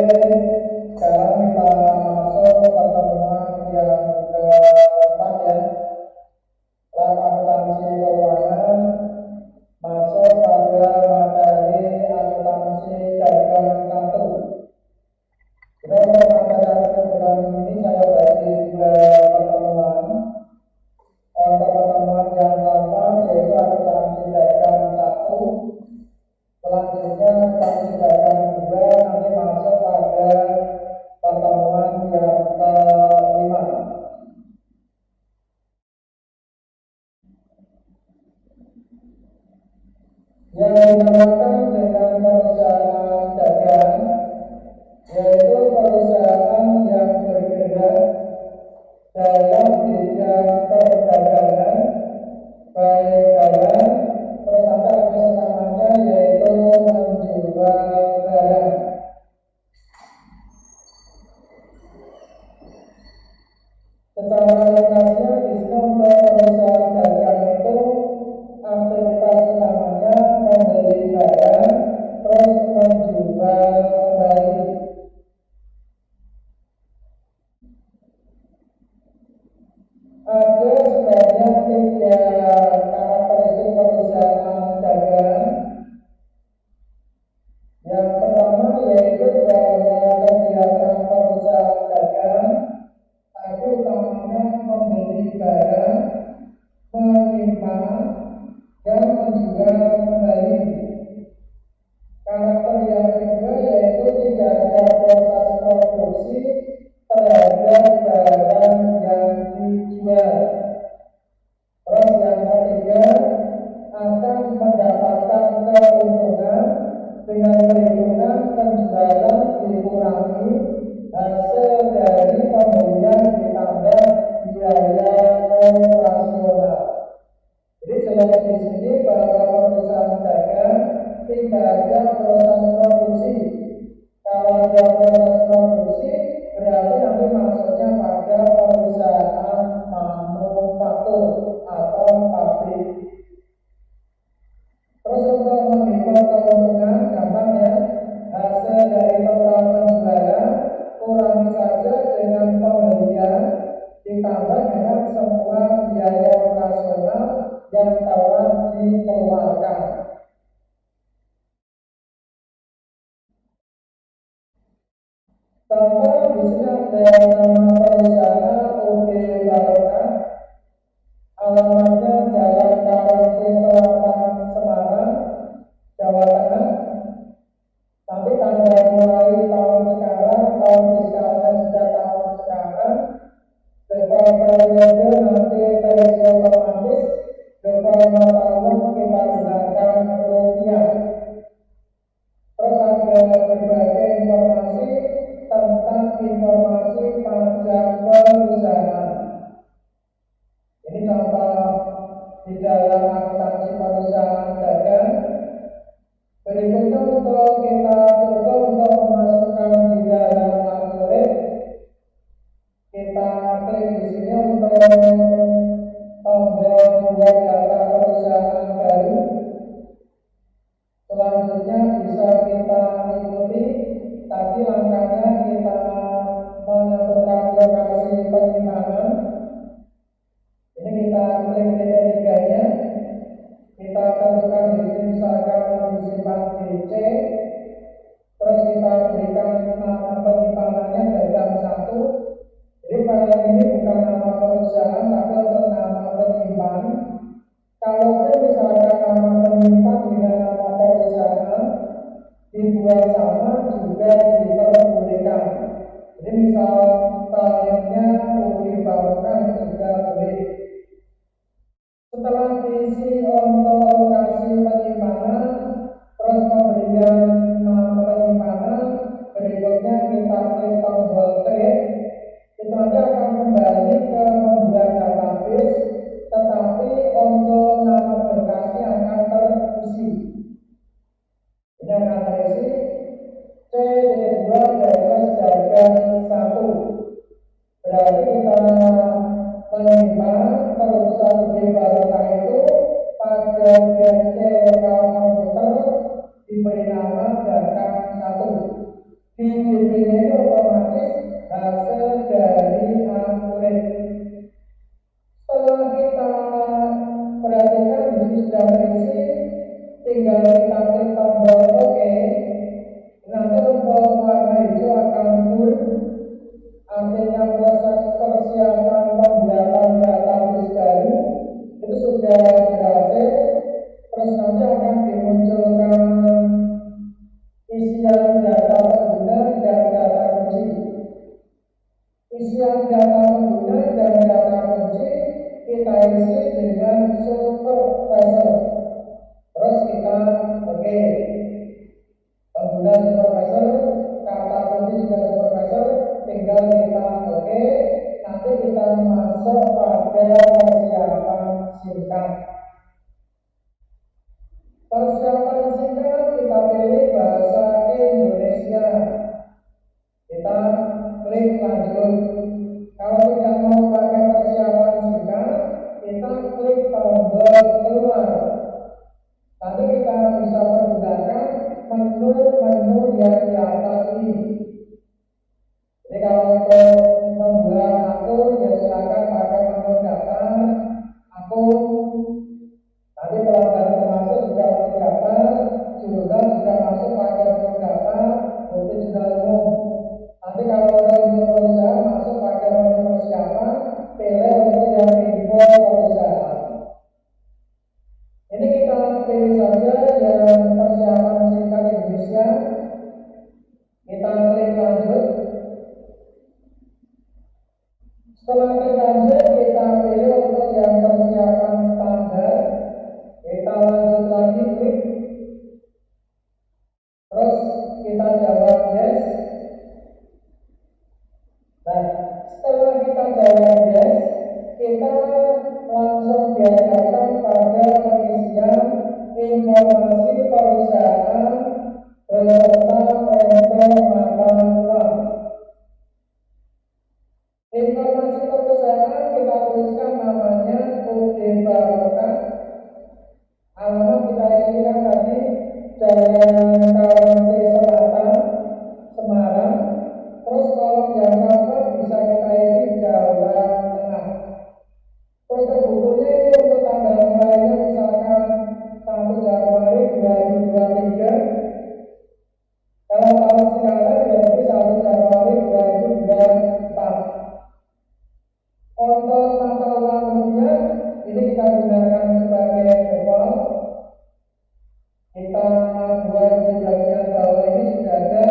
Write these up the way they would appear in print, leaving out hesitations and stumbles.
sekarang kita masuk pertemuan yang keempat ya. Lab akuntansi keuangan masuk pada materi akuntansi dagang 1. Untuk materi dagang ini saya bagi 2 pertemuan. Untuk pertemuan yang keempat yaitu akuntansi dagang 1. Selanjutnya akuntansi dagang 2 nanti masuk pada pertemuan yang kelima. Yang dinamakan dengan perusahaan dagang yaitu perusahaan yang bergerak dalam bidang perdagangan baik barang, terus ada utamanya yaitu menjual barang. Secara ringkasnya di sini untuk perusahaan dagang itu aktivitas utamanya membeli barang terus menjual kembali. Ada sebanyak 3 karakteristik perusahaan dagang. Yang pertama yaitu bahwa kegiatan perusahaan dagang tapi utamanya membeli barang, menyimpan, dan menjual kembali. Karakter yang kedua yaitu tidak ada proses produksi terhadap barang yang dijual. Terus yang ketiga akan mendapatkan keuntungan dengan perhitungan penjualan dikurangi hasil dari pembelian ditambah biaya operasional. Jadi jelas di sini bahwa perusahaan dagang tidak ada proses produksi. Kalau ada proses produksi berarti nanti masuknya pada perusahaan manufaktur atau pabrik. Terus untuk menghitung keuntungan gampang ya, hasil dari total penjualan kurangi saja dengan pembelian ditambah dengan semua biaya operasional yang telah dikeluarkan. Contoh di sini ada nama perusahaan UD Barokah, alamatnya Jalan Karawaci Selatan, Semarang, Jawa Tengah. Nanti tanggal mulai tahun sekarang, tahun fiskalnya sejak tahun sekarang, depan periode nanti periode otomatis, depan tahun kita gunakan rupiah. Terus ada berbagai informasi tentang informasi pajak perusahaan. Ini contoh di dalam akuntansi perusahaan dagang. Berikutnya untuk kita coba untuk memasukkan di dalam algoritma, kita klik di sini untuk tombol buat data perusahaan baru. Selanjutnya bisa kita ikuti tadi langkahnya, kita menentukan lokasi penyimpanan. Ini kita klik titik 3-nya, kita tentukan di sini misalkan disimpan di C, terus kita berikan nama penyimpanannya dagang 1. Jadi file ini bukan nama perusahaan tapi untuk nama penyimpan. Kalau misalkan nama penyimpan dengan nama perusahaan dibuat sama juga diperbolehkan. Jadi misal filenya UD Barokah juga boleh. Setelah diisi untuk lokasi penyimpanan, terus pemberian nama penyimpanan, berikutnya kita klik tombol create. Itu nanti akan kembali ke membuat database, tetapi untuk nama berkasnya akan terisi. Ini akan terisi CD2 dagang 1. Berarti kita menyimpan perusahaan UD Barokah itu pada DC lokal komputer diberi nama dagang 1. di DP-nya itu otomatis hasil dari akurat. Setelah kita perhatikan di sini sudah terisi, tinggal kita klik tombol OK. Nanti tombol warna hijau akan muncul, artinya proses persiapan pembuatan database baru itu sudah berhasil. Terus nanti akan dimunculkan isian data pengguna dan data kunci. Isian data pengguna dan data kunci kita isi dengan supervisor. Terus kita oke. Pengguna supervisor, kata kunci juga supervisor, tinggal kita oke. Nanti kita masuk pada persiapan singkat. Persiapan singkat kita pilih bahasa Indonesia. Kita klik lanjut. Kalau tidak mau pakai persiapan singkat, kita klik tombol keluar. Nanti kita bisa menggunakan menu-menu yang di atas ini. Jadi kalau untuk membuat akun, ya silakan pakai menu daftar, akun. Nanti pelanggan termasuk sudah terdaftar, jurnal sudah masuk pakai menu daftar, bukti jurnal umum. Nanti kalau untuk perusahaan masuk pakai menu persiapan, pilih untuk yang info perusahaan. Ini kita pilih saja yang persiapan singkat Indonesia. Kita klik lanjut. Setelah klik lanjut, kita pilih untuk yang persiapan standar. Kita lanjut lagi klik. Terus kita jawab yes. Nah, setelah kita jawab yes, kita langsung diarahkan pada pengisian informasi perusahaan beserta info mata uang. Informasi perusahaan kita tuliskan namanya UD Barokah. Alamat kita isikan tadi Jalan Kawase Selatan, Semarang. Terus kolom yang keempat bisa kita isi Jawa Tengah. Untuk bukunya ini untuk tanggal mulainya misalkan 1 Januari 2023. Kalau tahun sekarang berarti 1 Januari 2024. Untuk mata uang rupiah ini kita gunakan sebagai default. Kita buat di bagian bawah ini sudah ada.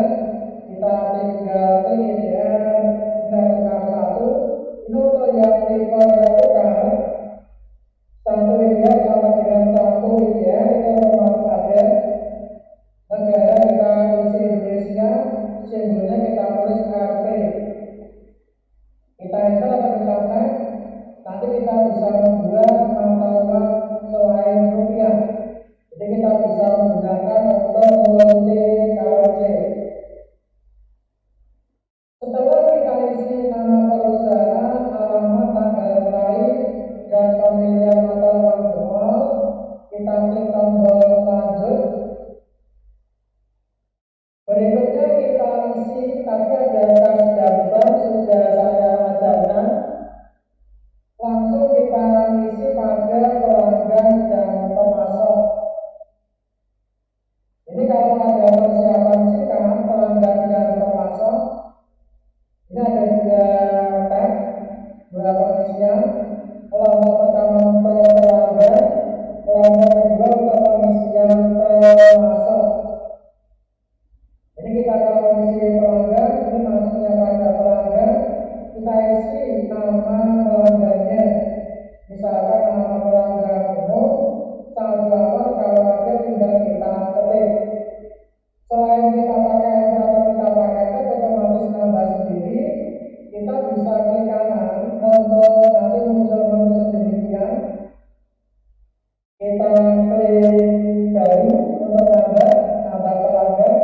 Kita tinggal klik ya, tekan 1. Ini untuk yang tipe replikan 1 miliar sama dengan 1 miliar itu otomatis ada. Negara kita isi Indonesia, simbolnya kita tulis RT. Kita enter atau kita tag, nanti kita bisa membuat mata uang selain rupiah. Jadi kita bisa menggunakan untuk multi currency. Setelah kita isi nama perusahaan, alamat, tanggal lahir, dan pemilihan mata uang default, kita klik tombol lanjut. Berikutnya kita isi, tadi ada kas dan bank sudah saya ajarkan. Langsung kita isi pada pelanggan dan pemasok. Ini kalau ada persiapan singkat pelanggan dan pemasok, ini ada 2 tab, 2 pengisian. Kelompok pertama untuk pelanggan, kelompok kedua untuk pengisian pemasok. Ini kita kalau mengisi pelanggan, ini masuknya pada pelanggan, kita isi nama pelanggannya. Misalkan nama pelanggan umum, saldo awal kalau ada tinggal kita ketik. Selain kita pakai atau kita pakai tab otomatis nambah sendiri, kita bisa klik kanan untuk nanti muncul menu sedemikian. Kita klik baru untuk nambah pelanggan.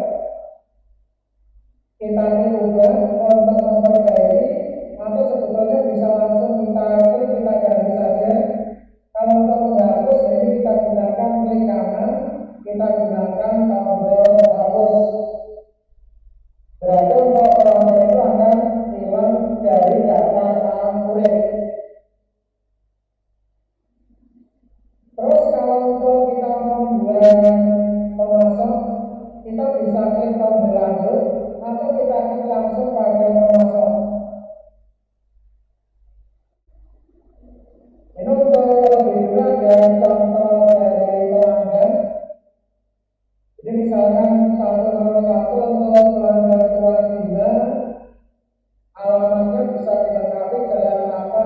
Kita klik ubah untuk memperbaiki, atau sebetulnya bisa langsung kita klik, kita ganti saja. Kalau untuk menghapus, jadi kita gunakan klik kanan, kita gunakan tombol hapus. klik tombol lanjut atau kita klik langsung pada pemasok. Ini untuk lebih dulu ada contoh dari pelanggan. Jadi misalkan 101 untuk pelanggan Tuan Bima, alamatnya bisa dilengkapi Jalan apa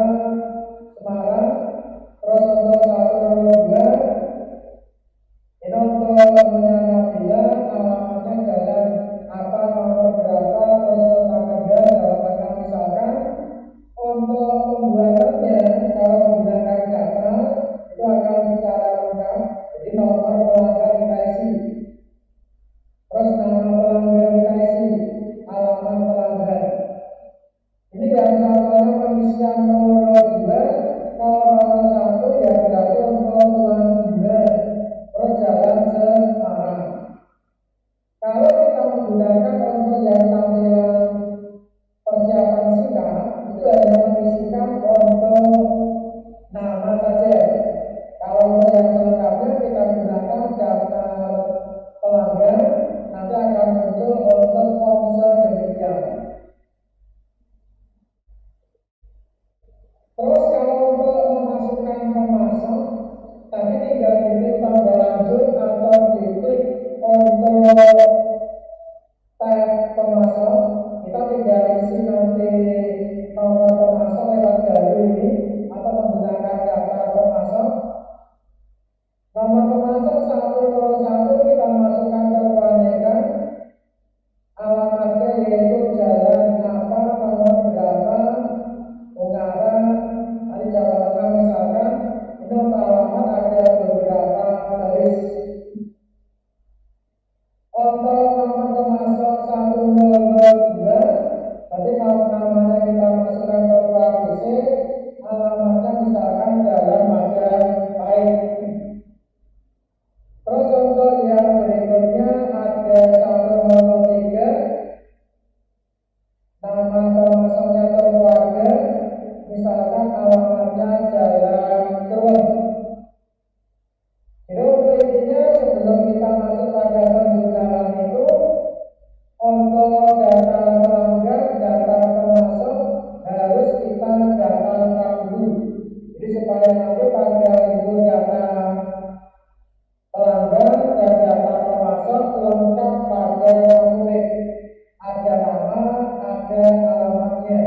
Semarang. Terus untuk 102 ini untuk punya Nabila, alamatnya Jalan apa nomor berapa, terus kota Kendal, Jawa Tengah misalkan. Untuk pembuatannya kalau menggunakan data itu akan secara lengkap, jadi nomor pelanggan kita isi, terus nama pelanggan kita isi, alamat pelanggan. Ini yang contohnya pengisian nomor 2. Kalau nomor 1 ya berarti untuk Tuan Bima, terus Jalan Semarang. Kalau kita menggunakan untuk yang tampilan persiapan singkat, itu hanya mengisikan untuk nama saja. Kalau untuk yang selengkapnya kita gunakan daftar pelanggan, nanti akan muncul untuk form demikian. Terus kalau untuk memasukkan pemasok, tadi tinggal diklik tombol lanjut atau diklik untuk tab pemasok. Kita tinggal isi nanti nomor pemasok lewat jalur ini atau menggunakan daftar pemasok. Nomor pemasok 101 kita masukkan ke kebanyakan, alamatnya yaitu Jalan apa nomor berapa Ungaran dari Jawa Tengah misalkan. Ini untuk alamat ada beberapa baris. Untuk nomor pemasok 102, berarti kalau namanya kita masukkan ke ABC, alamatnya misalkan Jalan Majapahit. Terus untuk yang berikutnya ada 103, nama pemasoknya keluarga, misalkan alamatnya Jalan Serun. Jadi untuk intinya sebelum kita masuk pada penjualan itu, untuk data pelanggan, data pemasok harus kita data lengkap dulu. Jadi supaya nanti pada itu data pelanggan dan data pemasok lengkap pada akurat, ada nama, ada alamatnya.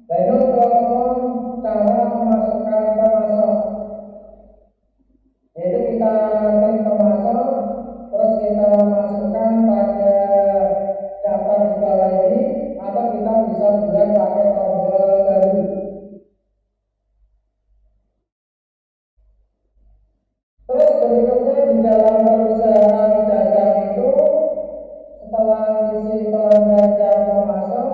Dan untuk cara memasukkan pemasok, yaitu kita klik pemasok, terus kita masukkan pada daftar di bawah ini, atau kita bisa buat pakai tombol baru. Terus berikutnya di dalam perusahaan dagang itu, setelah isi pelanggan dan pemasok,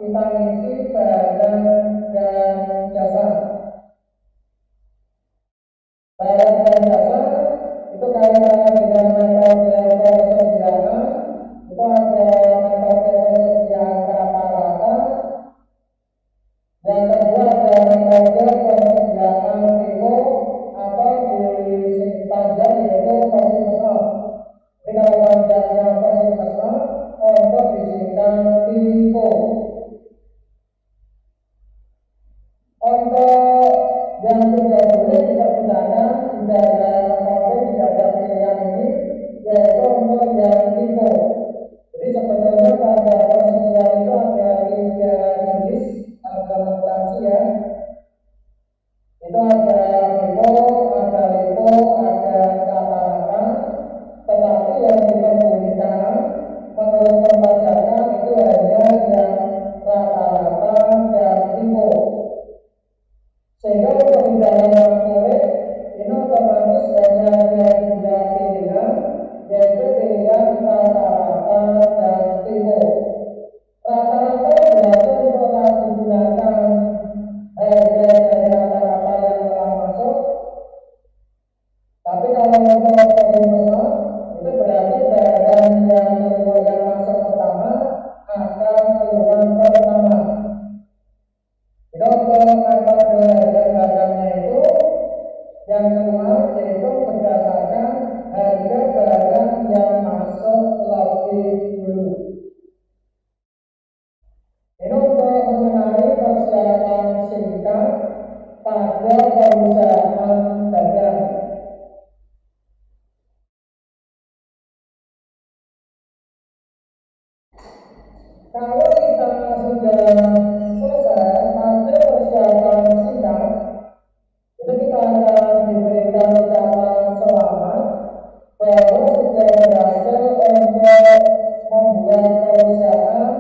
kita isi barang dan jasa. Barang dan jasa itu kaitannya dengan metode persediaan. Itu ada metode persediaan rata-rata. Yang kedua ada metode persediaan FIFO atau dipanjang yaitu Persimesal. Jadi kalau panjangnya Persimesal, untuk disingkat FIFO. Untuk yang tidak boleh kita gunakan tidak ada metode, tidak ada pilihan ini, yaitu untuk yang FIFO. Jadi sebetulnya pada persediaan itu ada 3 jenis akumulasi ya. Itu ada FIFO, ada LIFO, ada rata-rata. Tetapi yang diperbolehkan menurut perpajakan itu hanya yang rata-rata dan FIFO. Sehingga untuk di dalam akurat ini otomatis hanya ada 2 pilihan, yaitu pilihan rata-rata dan FIFO. Rata-rata berarti untuk saat digunakan harga dari rata-rata yang telah masuk. Tapi kalau untuk Persimesal itu berarti barang yang masuk pertama akan keluar pertama. Jadi untuk metode harga barangnya itu yang keluar dihitung berdasarkan harga barang yang masuk lebih dulu. Ini untuk mengenai persiapan singkat pada perusahaan dagang. Kalau kita sudah selesai pada persiapan singkat, itu kita akan diberikan ucapan selamat bahwa sudah berhasil untuk membuat perusahaan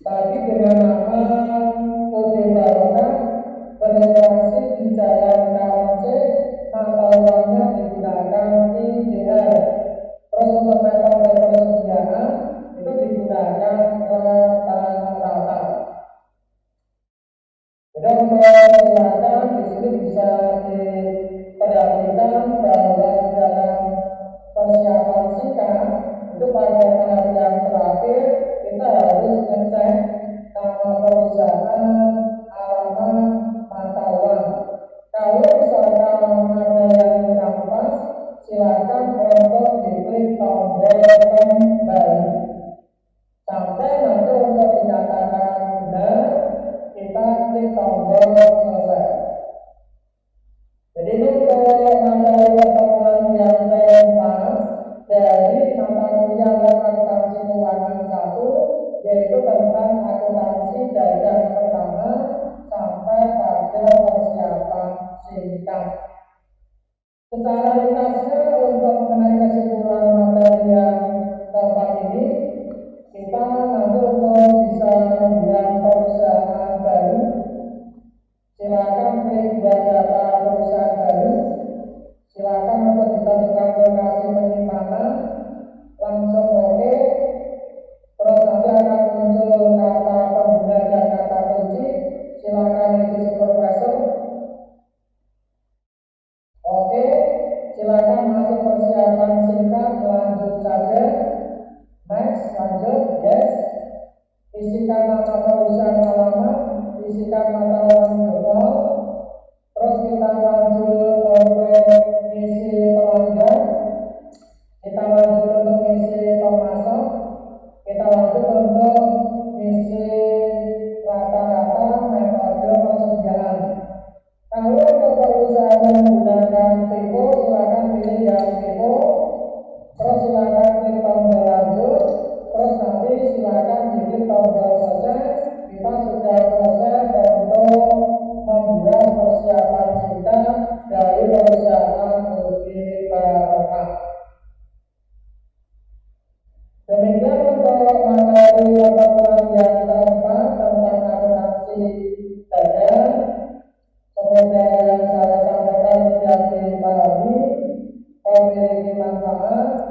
tadi dengan nama UD Barokah beroperasi di Jalan Karawaci, mata uangnya digunakan IDR. Terus untuk metode persediaan itu digunakan rata-rata. Jadi silakan di sini bisa diperhatikan bahwa dalam persiapan singkat itu pada tahap yang terakhir kita harus ngecek nama perusahaan, alamat, mata uang. Kalau misalkan ada yang kurang pas, silakan untuk diklik tombol kembali sampai nanti untuk dinyatakan benar kita klik tombol selesai. Jadi untuk materi pertemuan yang keempat dari mata kuliah akuntansi keuangan 1 yaitu tentang akuntansi dagang pertama sampai pada persiapan singkat. Secara ringkasnya untuk mengenai kesimpulan materi yang keempat ini, kita nanti untuk bisa membuat perusahaan baru, silakan klik buat data perusahaan baru, silakan untuk ditentukan lokasi penyimpanan, langsung oke. Terus nanti akan muncul kata pengguna dan kata kunci, silakan isi supervisor. Oke, silakan masuk persiapan singkat, lanjut saja. Next, lanjut, yes. Isikan nama perusahaan alamat, isikan mata uang jempol. Terus kita lanjut untuk isi pelanggan, kita lanjut untuk isi pemasok, kita lanjut untuk isi rata-rata metode persediaan. Kalau untuk perusahaan yang menggunakan TIPO, silakan pilih yang TIPO. Terus silakan klik tombol lanjut. Terus nanti silakan klik tombol selesai. Kita sudah selesai untuk membuat persiapan singkat dari perusahaan UD Barokah. Demikian untuk materi pertemuan yang keempat tentang akuntansi dagang. Semoga yang saya sampaikan dapat dipahami, memiliki manfaat.